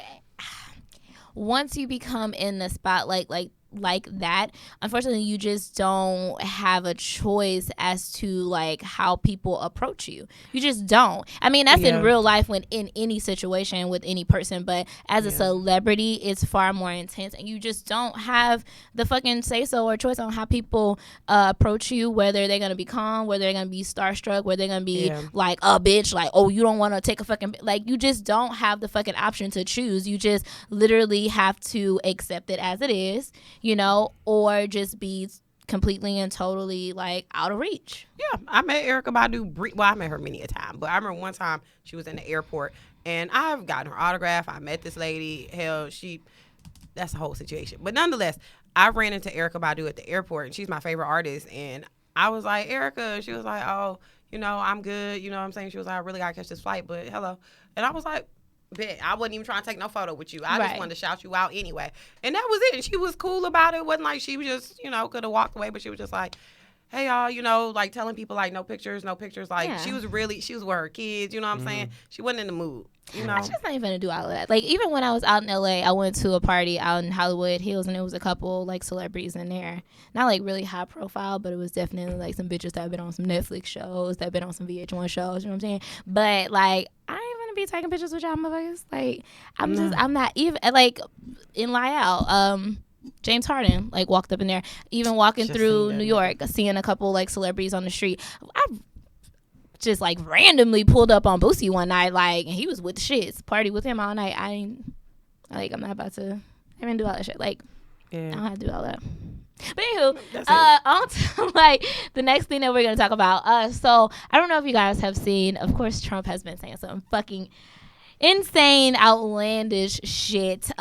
Once you become in the spotlight like that, unfortunately, you just don't have a choice as to like how people approach you. You just don't. I mean, that's Yeah. in real life when in any situation with any person, but as a Yeah. celebrity, it's far more intense, and you just don't have the fucking say so or choice on how people approach you. Whether they're gonna be calm, whether they're gonna be starstruck, whether they're gonna be Yeah. like a bitch, like oh you don't want to take a fucking like you just don't have the fucking option to choose. You just literally have to accept it as it is. You know, or just be completely and totally like out of reach. Yeah, I met Erica Badu. Well, I met her many a time, but I remember one time she was in the airport, and I've gotten her autograph. I met this lady. Hell, that's the whole situation. But nonetheless, I ran into Erica Badu at the airport, and she's my favorite artist. And I was like, Erica. She was like, oh, I'm good. You know what I'm saying? She was like, I really gotta catch this flight, but hello. And I was like, bet. I wasn't even trying to take no photo with you. I just Right. wanted to shout you out anyway. And that was it. And she was cool about it. It wasn't like she was just, could have walked away, but she was just like, hey, y'all, like telling people like no pictures. Like Yeah. she was with her kids, you know what I'm saying? She wasn't in the mood, I just not even gonna do all of that. Like even when I was out in LA, I went to a party out in Hollywood Hills, and there was a couple like celebrities in there. Not like really high profile, but it was definitely like some bitches that have been on some Netflix shows, that have been on some VH1 shows. You know what I'm saying? But like I ain't gonna be taking pictures with y'all motherfuckers. Like I'm not even like in Lyell. James Harden like walked up in there, even walking Just through seen that New nigga. York, seeing a couple like celebrities on the street. I just like randomly pulled up on Boosie one night, like, and he was with the shits, party with him all night. I'm not about to. I didn't do all that shit. Like, I don't have to do all that. But anywho, That's it. on to like the next thing that we're gonna talk about. So I don't know if you guys have seen. Of course, Trump has been saying some fucking insane, outlandish shit.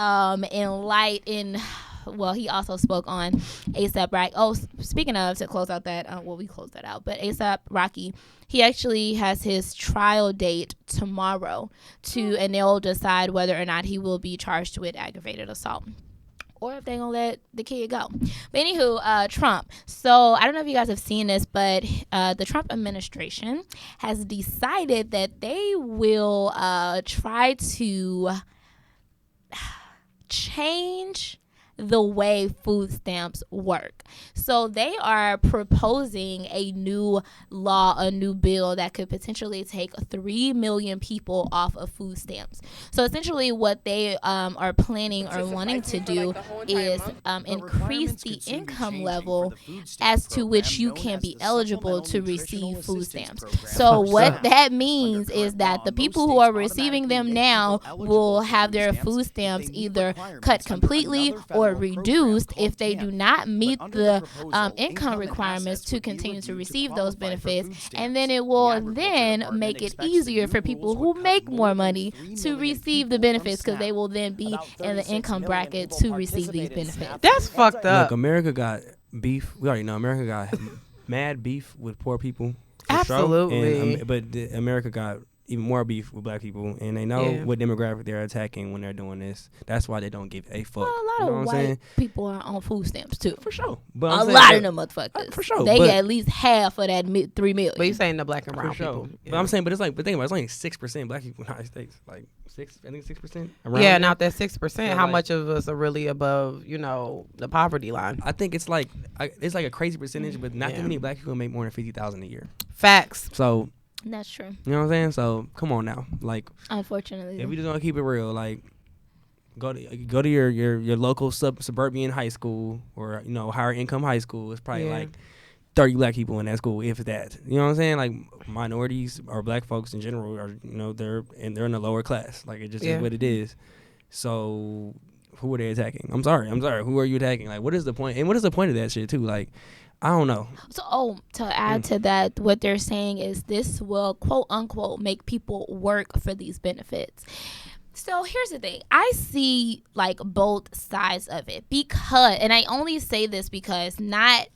Well, he also spoke on ASAP Rocky. Oh, speaking of, to close out that, we closed that out. But ASAP Rocky, he actually has his trial date tomorrow, and they'll decide whether or not he will be charged with aggravated assault, or if they're going to let the kid go. But anywho, Trump. So I don't know if you guys have seen this, but the Trump administration has decided that they will try to change the way food stamps work. So they are proposing a new law, a new bill that could potentially take 3 million people off of food stamps. So essentially what they are planning or wanting to do is increase the income level as to which you can be eligible to receive food stamps. So what that means is that the people who are receiving them now will have their food stamps either cut completely or reduced if they do not meet the income requirements to continue to receive those benefits. And then it will then make it easier for people who make more money to receive the benefits, because they will then be in the income bracket to receive these benefits. That's fucked up. Look, America got beef. We already know America got mad beef with poor people. for sure. Absolutely. And, but America got even more beef with black people, and they know what demographic they're attacking when they're doing this. That's why they don't give a fuck. Well, a lot you know of what I'm saying? white people are on food stamps too. For sure. But A I'm lot saying, of them motherfuckers. For sure. They but, get at least half of that 3 million. But you saying the black and brown for sure. people. But I'm saying, but it's like, but think about it, it's only 6% black people in the United States. Like 6%. Around Yeah, there. not that 6%. So How like- much of us are really above, the poverty line? I think it's like a crazy percentage, but not too Yeah. many black people make more than $50,000 a year. Facts. So That's true. you know what I'm saying? So come on now, like Unfortunately. if we just want to keep it real, like go to your local suburban high school or higher income high school. It's probably like 30 black people in that school, if that. You know what I'm saying? Like minorities or black folks in general are they're in the lower class. Like it just is what it is. So who are they attacking? I'm sorry. Who are you attacking? Like, what is the point? And what is the point of that shit too? Like, I don't know. So, to add to that, what they're saying is this will, quote unquote, make people work for these benefits. So here's the thing. I see like both sides of it, because, and I only say this because not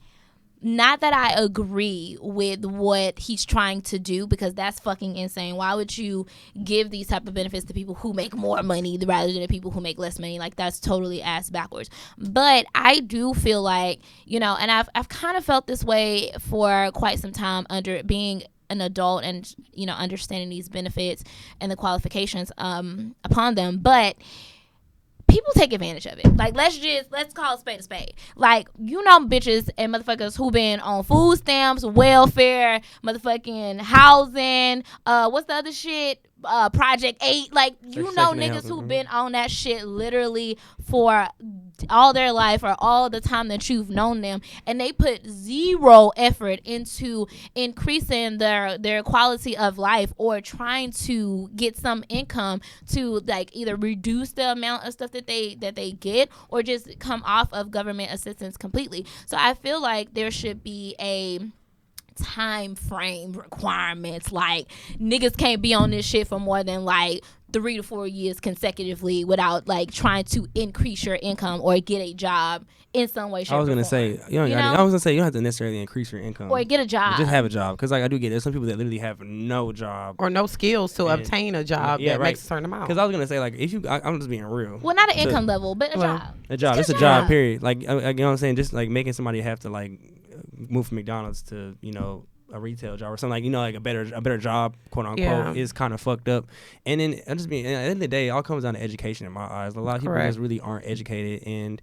that I agree with what he's trying to do, because that's fucking insane. Why would you give these type of benefits to people who make more money rather than the people who make less money? Like, that's totally ass backwards. But I do feel like, you know, and I've kind of felt this way for quite some time under being an adult and, you know, understanding these benefits and the qualifications upon them. But people take advantage of it. Like, let's call a spade a spade. Like, you know, bitches and motherfuckers who been on food stamps, welfare, motherfucking housing, what's the other shit? Project 8. Like, you know, niggas who been on that shit literally for all their life or all the time that you've known them, and they put zero effort into increasing their quality of life or trying to get some income to, like, either reduce the amount of stuff that they get or just come off of government assistance completely. So I feel like there should be a time frame requirements. Like, niggas can't be on this shit for more than like 3 to 4 years consecutively without like trying to increase your income or get a job in some way, shape, I was gonna or say form. you don't have to necessarily increase your income or get a job. Just have a job, because like I do get there's some people that literally have no job or no skills to obtain a job that makes a certain amount. Because I was gonna say, like, if you, I'm just being real. Well, not an income level, but a job. A job. It's a job. Period. Like, you know what I'm saying? Just like making somebody have to like move from McDonald's to, you know, a retail job or something, like, you know, like a better job, quote unquote, is kind of fucked up. And then I'm just being, at the end of the day, it all comes down to education in my eyes. A lot of people just really aren't educated, and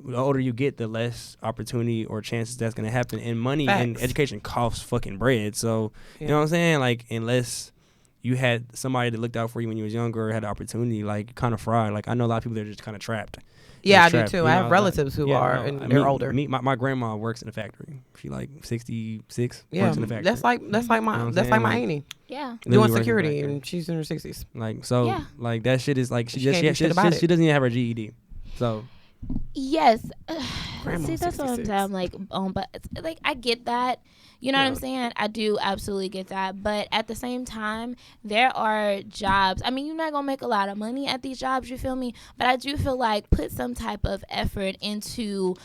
the older you get, the less opportunity or chances that's gonna happen. And money and education costs fucking bread. So you know what I'm saying? Like, unless you had somebody that looked out for you when you was younger or had the opportunity, like, kind of fried. Like, I know a lot of people that are just kind of trapped. Yeah, I do too. I have relatives who are, and they're older. My grandma works in a factory. She like 66. Yeah, works in the factory. That's like my auntie. Yeah, doing security, and she's in her 60s. Like, so, like, that shit is like she doesn't even have her GED. So yes, see, that's what I'm like. But like, I get that. You know what I'm saying? I do absolutely get that. But at the same time, there are jobs. I mean, you're not going to make a lot of money at these jobs, you feel me? But I do feel like put some type of effort into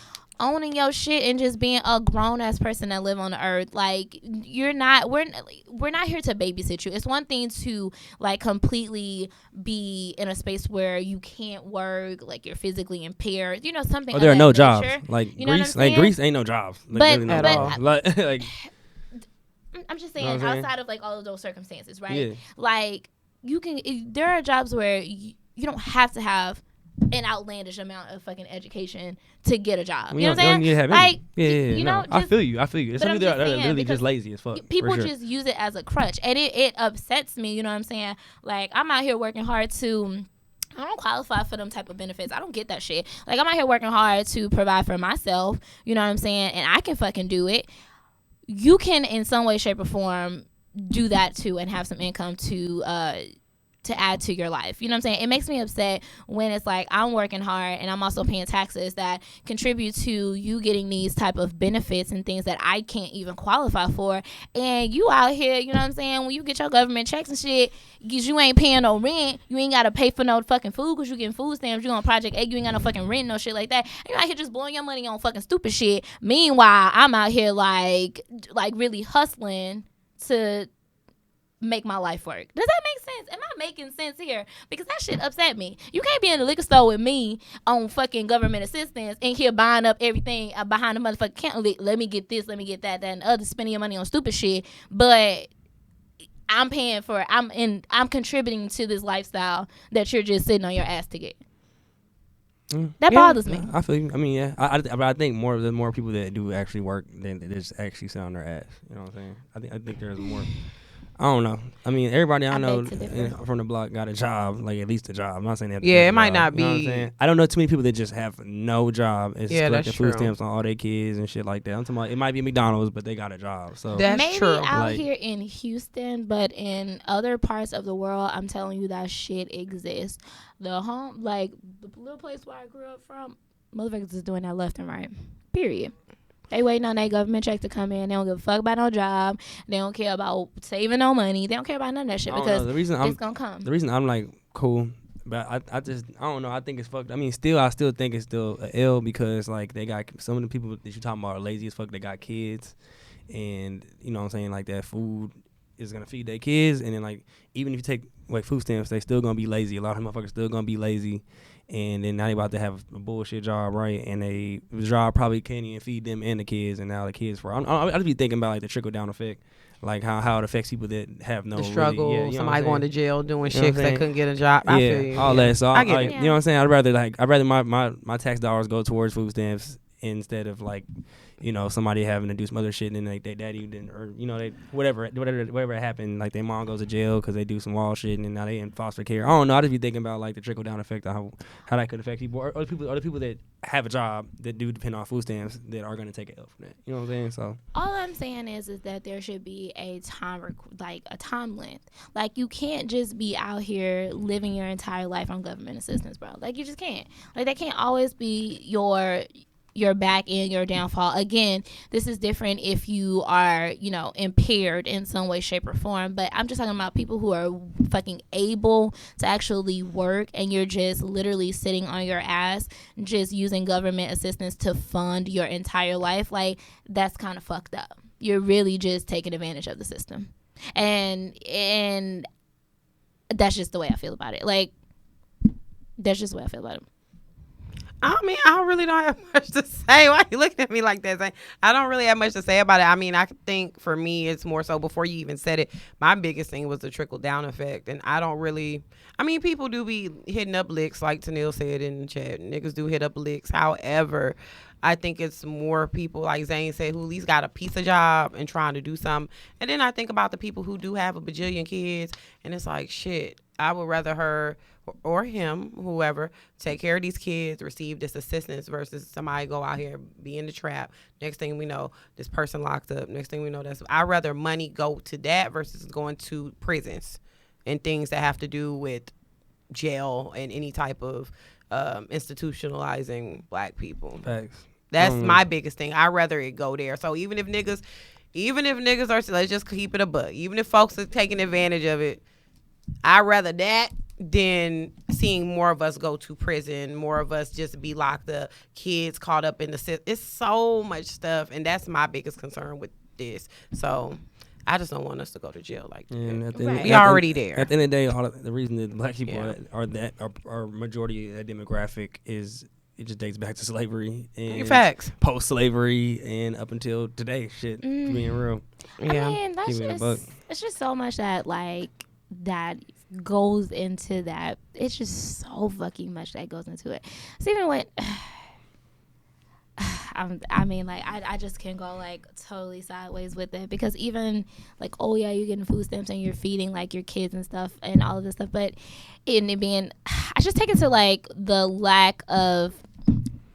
owning your shit and just being a grown-ass person that live on the earth. Like, we're not here to babysit you. It's one thing to, like, completely be in a space where you can't work, like, you're physically impaired, you know, something. There are no jobs. Like, you Greece ain't no jobs. Like, but at all. Like, I'm just saying, you know outside of, like, all of those circumstances, right? Yeah. Like, there are jobs where you don't have to have an outlandish amount of fucking education to get a job. You know what I'm saying? Like, you know, I feel you. Some people are literally just lazy as fuck. People just use it as a crutch, and it upsets me. You know what I'm saying? Like, I'm out here working hard to. I don't qualify for them type of benefits. I don't get that shit. Like, I'm out here working hard to provide for myself. You know what I'm saying? And I can fucking do it. You can, in some way, shape, or form, do that too, and have some income to add to your life. You know what I'm saying? It makes me upset when it's like I'm working hard and I'm also paying taxes that contribute to you getting these type of benefits and things that I can't even qualify for. And you out here, you know what I'm saying, when you get your government checks and shit, because you ain't paying no rent, you ain't got to pay for no fucking food because you getting food stamps, you on Project 8, you ain't got no fucking rent, no shit like that. And you're out here just blowing your money on fucking stupid shit. Meanwhile, I'm out here like really hustling to make my life work. Does that make sense? Am I making sense here? Because that shit upset me. You can't be in the liquor store with me on fucking government assistance and here buying up everything behind the motherfucking counter. Let me get this, let me get that, and other, spending your money on stupid shit. But I'm paying for it. I'm contributing to this lifestyle that you're just sitting on your ass to get. That bothers me. I feel you. I mean, yeah. I think the more people that do actually work than they just actually sit on their ass. You know what I'm saying? I think there's more. I don't know. I mean, everybody I know beg to differ. from the block got a job, like at least a job. I'm not saying that. Yeah, it might not You know what I'm be- saying? I don't know too many people that just have no job. It's Yeah, collecting that's food true. stamps on all their kids and shit like that. I'm talking about it might be McDonald's, but they got a job. So That's Maybe true. out Like- here in Houston, but in other parts of the world, I'm telling you that shit exists. The home, like the little place where I grew up from, motherfuckers is doing that left and right. Period. They waiting on their government check to come in. They don't give a fuck about no job. They don't care about saving no money. They don't care about none of that shit I don't know. because The reason it's gonna come. the reason I'm like cool, but I just I don't know. I think it's fucked. I mean, I still think it's still a L because like they got some of the people that you talking about are lazy as fuck. They got kids, and you know what I'm saying, like that food is gonna feed their kids, and then like even if you take like food stamps, they still gonna be lazy. A lot of motherfuckers still gonna be lazy. And then now they about to have a bullshit job, right? And the job probably can't even feed them and the kids. And now the kids, I just be thinking about like the trickle down effect, like how it affects people that have no The struggle, really, yeah, you know what somebody I'm going to saying? jail doing You know shit what I'm 'cause they saying? couldn't get a job. I feel you. all that. So I get it. you know what I'm saying? I'd rather my tax dollars go towards food stamps instead of like, you know, somebody having to do some other shit and then like their daddy didn't, or you know, they whatever happened, like their mom goes to jail because they do some wild shit and then now they in foster care. I don't know. I just be thinking about like the trickle down effect of how that could affect people, or other people that have a job that do depend on food stamps that are gonna take it L from that. You know what I'm saying? So All I'm saying is that there should be a time like a time length. Like you can't just be out here living your entire life on government assistance, bro. Like you just can't. Like that can't always be your back end, your downfall. Again, this is different if you are, you know, impaired in some way, shape, or form. But I'm just talking about people who are fucking able to actually work and you're just literally sitting on your ass, just using government assistance to fund your entire life. Like, that's kind of fucked up. You're really just taking advantage of the system. And that's just the way I feel about it. Like, that's just the way I feel about it. I mean, I really don't have much to say. Why you looking at me like that? I don't really have much to say about it. I mean, I think for me, it's more so before you even said it, my biggest thing was the trickle down effect. And I don't really, I mean, people do be hitting up licks, like Tanil said in the chat. Niggas do hit up licks. However, I think it's more people, like Zane said, who at least got a piece of job and trying to do something. And then I think about the people who do have a bajillion kids, and it's like, shit, I would rather her or him, whoever, take care of these kids, receive this assistance versus somebody go out here, be in the trap. Next thing we know, this person locked up. Next thing we know, I'd rather money go to that versus going to prisons and things that have to do with jail and any type of institutionalizing black people. facts. That's my biggest thing. I'd rather it go there. So even if niggas are, let's just keep it a buck. Even if folks are taking advantage of it, I'd rather that than seeing more of us go to prison, more of us just be locked up, kids caught up in the system. It's so much stuff, and that's my biggest concern with this. So I just don't want us to go to jail like that. And at the Right. end, We already there. At the end of the day, the reason that black people Yeah. are majority of that demographic is it just dates back to slavery and Facts. post-slavery and up until today. Shit, being real. Yeah. I mean, that's Keep it a buck. just, it's just so much that goes into that. It's just so fucking much that goes into it. So even when I mean, like, I just can go like totally sideways with it because even like, oh yeah, you're getting food stamps and you're feeding like your kids and stuff and all of this stuff, but in it being, I just take it to like the lack of.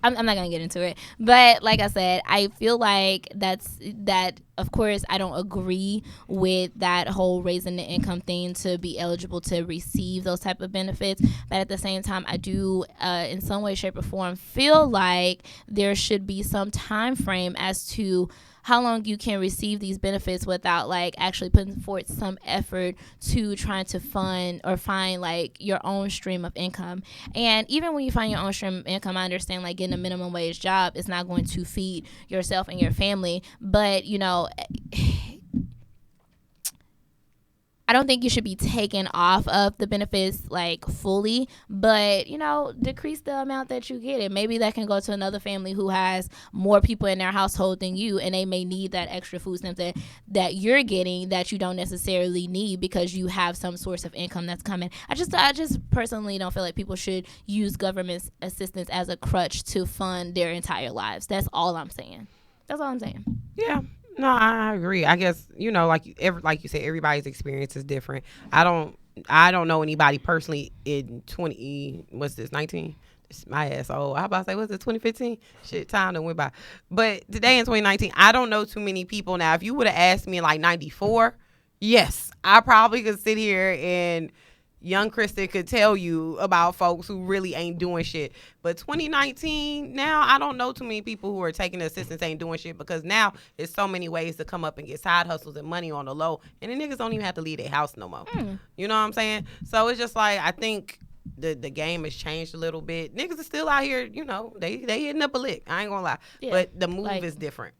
I'm not gonna get into it, but like I said, I feel like that. Of course, I don't agree with that whole raising the income thing to be eligible to receive those type of benefits. But at the same time, I do, in some way, shape, or form, feel like there should be some time frame as to how long you can receive these benefits without like actually putting forth some effort to trying to fund or find like your own stream of income. And even when you find your own stream of income, I understand like getting a minimum wage job is not going to feed yourself and your family, but you know, I don't think you should be taken off of the benefits like fully, but you know, decrease the amount that you get, and maybe that can go to another family who has more people in their household than you, and they may need that extra food stamps that you're getting that you don't necessarily need because you have some source of income that's coming. I just personally don't feel like people should use government assistance as a crutch to fund their entire lives. That's all I'm saying. That's all I'm saying. Yeah, No, I agree. I guess like you said, everybody's experience is different. I don't know anybody personally in 20. What's this? 19. My ass old. I about to say, what's it? 2015. Shit, time that went by. But today in 2019, I don't know too many people. Now, if you would have asked me in like 94, yes, I probably could sit here and young Kristen could tell you about folks who really ain't doing shit. But 2019, now I don't know too many people who are taking the assistance ain't doing shit, because now there's so many ways to come up and get side hustles and money on the low, and the niggas don't even have to leave their house no more. You know what I'm saying? So it's just like, I think the game has changed a little bit. Niggas are still out here, they hitting up a lick. I ain't gonna lie. Yeah, but the move is different.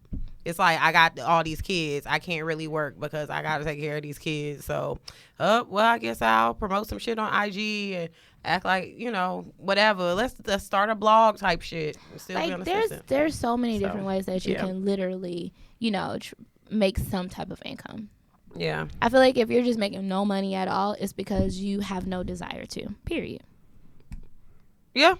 It's like, I got all these kids. I can't really work because I got to take care of these kids. So, well, I guess I'll promote some shit on IG and act like, whatever. Let's start a blog type shit. Still like, there's so many different ways that you can literally, make some type of income. Yeah. I feel like if you're just making no money at all, it's because you have no desire to, period. Yeah.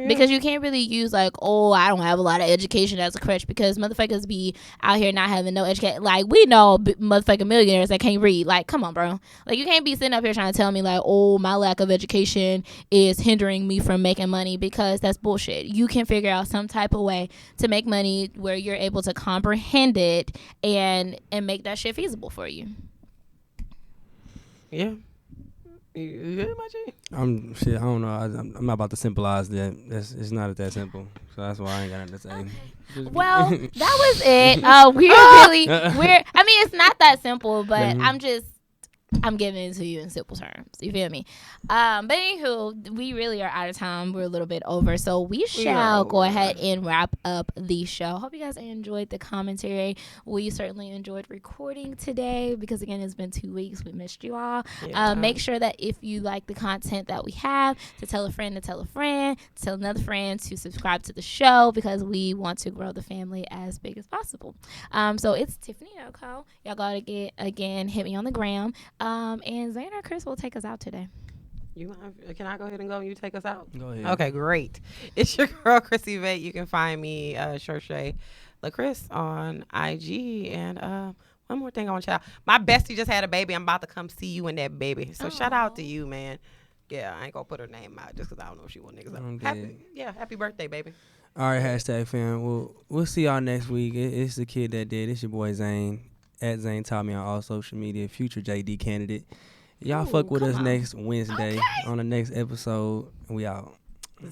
Because you can't really use like, oh, I don't have a lot of education as a crutch, because motherfuckers be out here not having no education. Like, we know motherfucking millionaires that can't read. Like, come on, bro. Like, you can't be sitting up here trying to tell me like, oh, my lack of education is hindering me from making money, because that's bullshit. You can figure out some type of way to make money where you're able to comprehend it and make that shit feasible for you. Yeah. You good, my G? I don't know. I'm not about to symbolize that. It's not that simple. So that's why I ain't got nothing to say. Okay. Well, that was it. I mean, it's not that simple, but I'm giving it to you in simple terms. You feel me? But anywho, we really are out of time. We're a little bit over. So we shall go ahead and wrap up the show. Hope you guys enjoyed the commentary. We certainly enjoyed recording today, because, again, it's been 2 weeks. We missed you all. Make sure that if you like the content that we have, to tell a friend, to tell a friend, to tell another friend, to subscribe to the show, because we want to grow the family as big as possible. So it's Tiffany Noko. Y'all gotta hit me on the gram. And Zane or Chris will take us out today. Can I go ahead and go and you take us out? Go ahead. Okay, great. It's your girl, Chrissy Vet. You can find me, Shershay LaChris, on IG. And one more thing I want to shout out. My bestie just had a baby. I'm about to come see you and that baby. So shout out to you, man. Yeah, I ain't going to put her name out just because I don't know if she want niggas up. Happy birthday, baby. All right, hashtag fam. We'll see y'all next week. It's the kid that did. It's your boy Zane. At Zane Taught Me on all social media. Future JD candidate. Y'all fuck with us next Wednesday on the next episode. We out.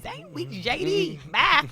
Zane Week JD. Bye.